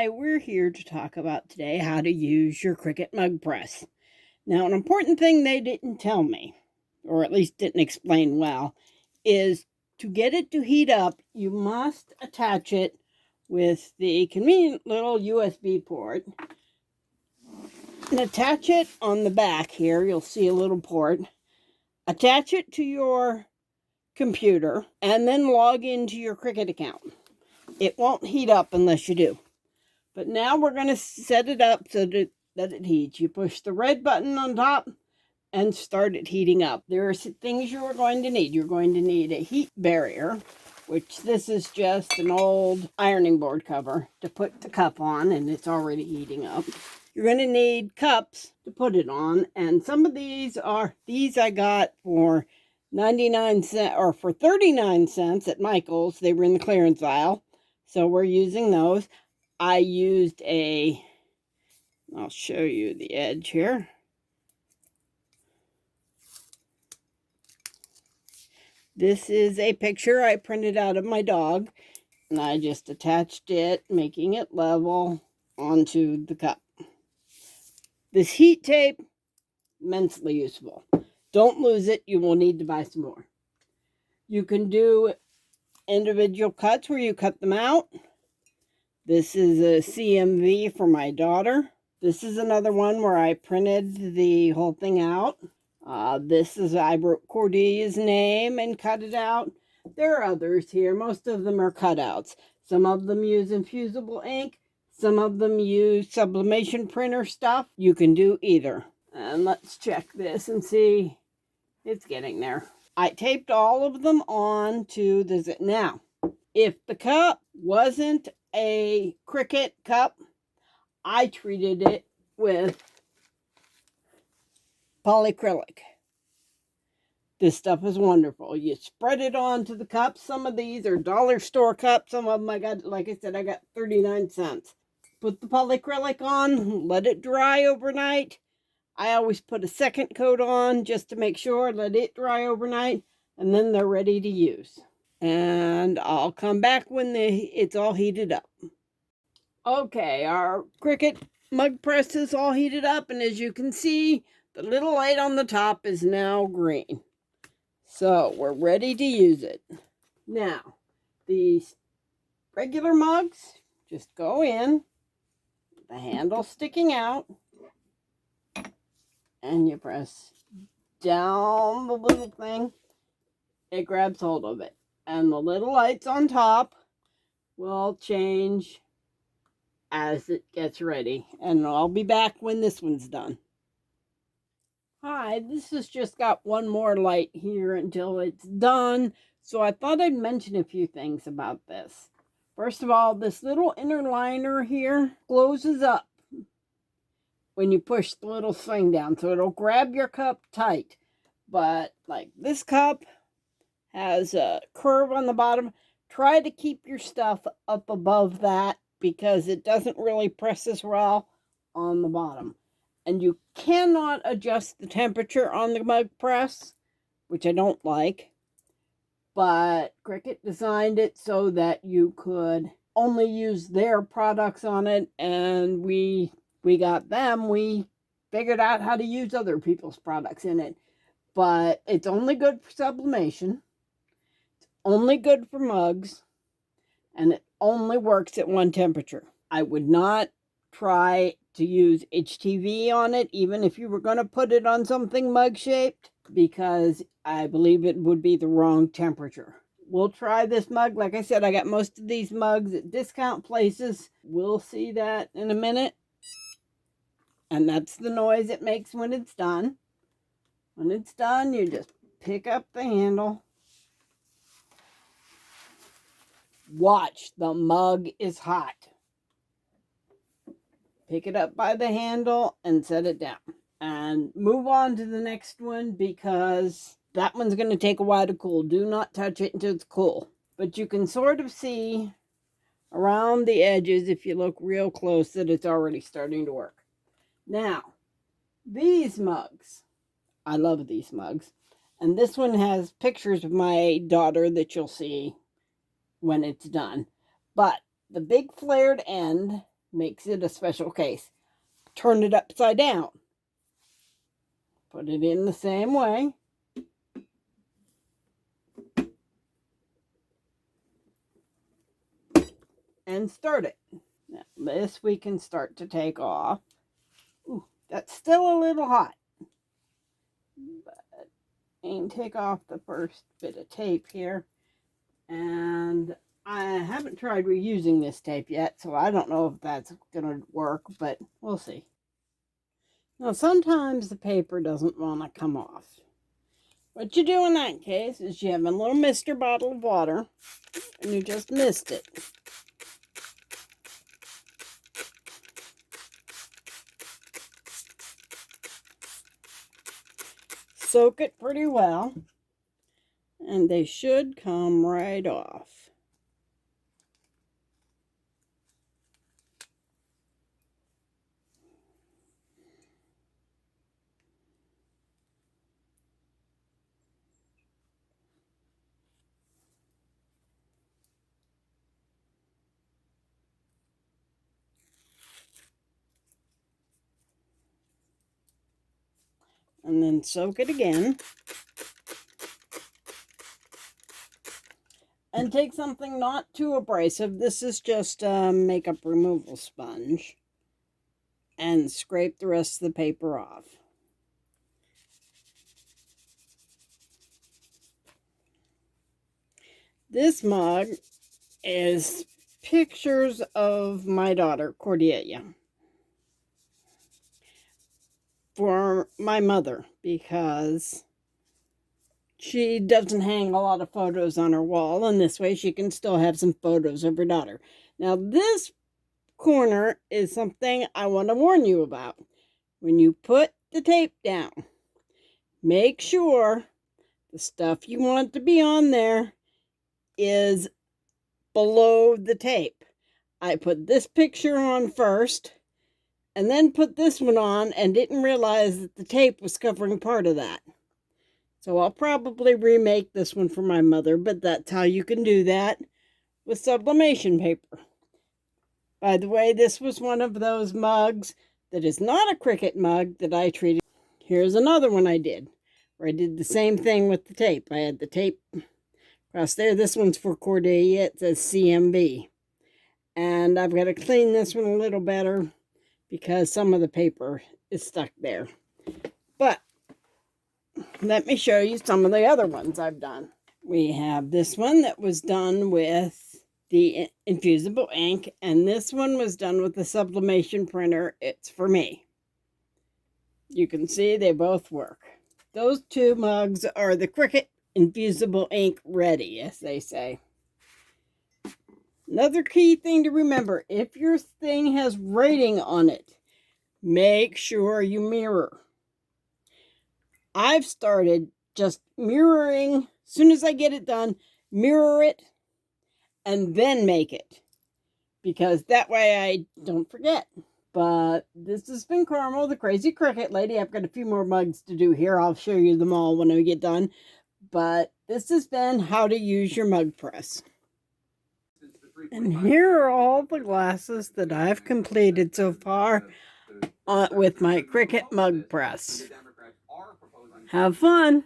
Hi, we're here to talk about today how to use your Cricut mug press. Now, an important thing they didn't tell me, or at least didn't explain well, is to get it to heat up, you must attach it with the convenient little USB port. And attach it on the back here, you'll see a little port. Attach it to your computer and then log into your Cricut account. It won't heat up unless you do. But now we're going to set it up so that it heats. You push the red button on top and start it heating up. There are things you are going to need. You're going to need a heat barrier, which this is just an old ironing board cover to put the cup on, and it's already heating up. You're going to need cups to put it on, and some of these I got for 99 cents or for 39 cents at Michael's. They were in the clearance aisle, so we're using those. I used I'll show you the edge here. This is a picture I printed out of my dog, and I just attached it, making it level onto the cup. This heat tape, immensely useful. Don't lose it, you will need to buy some more. You can do individual cuts where you cut them out. This is a CMV for my daughter. This is another one where I printed the whole thing out. I wrote Cordelia's name and cut it out. There are others here. Most of them are cutouts. Some of them use infusible ink. Some of them use sublimation printer stuff. You can do either. And let's check this and see. It's getting there. I taped all of them on to the zip. Now, if the cup wasn't a Cricut cup, I treated it with polyacrylic. This stuff is wonderful. You spread it onto the cups. Some of these are dollar store cups. Some of them I got, like I said, I got 39 cents. Put the polyacrylic on, let it dry overnight. I always put a second coat on just to make sure, let it dry overnight, and then they're ready to use. And I'll come back when it's all heated up. Okay, our Cricut mug press is all heated up, and as you can see, the little light on the top is now green. So we're ready to use it. Now, these regular mugs just go in, the handle sticking out, and you press down the little thing. It grabs hold of it. And the little lights on top will change as it gets ready. And I'll be back when this one's done. Hi, this has just got one more light here until it's done. So I thought I'd mention a few things about this. First of all, this little inner liner here closes up when you push the little thing down. So it'll grab your cup tight. But like this cup has a curve on the bottom. Try to keep your stuff up above that because it doesn't really press as well on the bottom. And you cannot adjust the temperature on the mug press, which I don't like. But Cricut designed it so that you could only use their products on it, and we got them. We figured out how to use other people's products in it. But it's only good for sublimation. Only good for mugs, and it only works at one temperature. I would not try to use HTV on it, even if you were going to put it on something mug-shaped, because I believe it would be the wrong temperature. We'll try this mug. Like I said, I got most of these mugs at discount places. We'll see that in a minute. And that's the noise it makes when it's done. When it's done, you just pick up the handle. Watch, the mug is hot. Pick it up by the handle and set it down. And move on to the next one because that one's going to take a while to cool. Do not touch it until it's cool. But you can sort of see around the edges, if you look real close, that it's already starting to work. Now, these mugs. I love these mugs. And this one has pictures of my daughter that you'll see when it's done. But the big flared end Makes it a special case. Turn it upside down. Put it in the same way. And start it. Now, this we can start to take off. Ooh, that's still a little hot. But and take off the first bit of tape here. And I haven't tried reusing this tape yet, so I don't know if that's going to work, but we'll see. Now, sometimes the paper doesn't want to come off. What you do in that case is you have a little mister bottle of water, and you just mist it. Soak it pretty well, and they should come right off. And then soak it again. And take something not too abrasive. This is just a makeup removal sponge. And scrape the rest of the paper off. This mug is pictures of my daughter, Cordelia, for my mother, because she doesn't hang a lot of photos on her wall, and this way she can still have some photos of her daughter. Now, this corner is something I want to warn you about. When you put the tape down, make sure the stuff you want to be on there is below the tape. I put this picture on first, and then put this one on, and didn't realize that the tape was covering part of that. So I'll probably remake this one for my mother, but that's how you can do that with sublimation paper. By the way, this was one of those mugs that is not a Cricut mug that I treated. Here's another one I did, where I did the same thing with the tape. I had the tape across there. This one's for Cordelia. It says CMB. And I've got to clean this one a little better because some of the paper is stuck there. But let me show you some of the other ones I've done. We have this one that was done with the infusible ink, and this one was done with the sublimation printer. It's for me. You can see they both work. Those two mugs are the Cricut infusible ink ready, as they say. Another key thing to remember, if your thing has writing on it, make sure you mirror. I've started just mirroring. As soon as I get it done, mirror it, and then make it, because that way I don't forget. But this has been Carmel, the Crazy Cricut Lady. I've got a few more mugs to do here. I'll show you them all when I get done. But this has been how to use your mug press. And here are all the glasses that I've completed so far with my Cricut mug press. Have fun!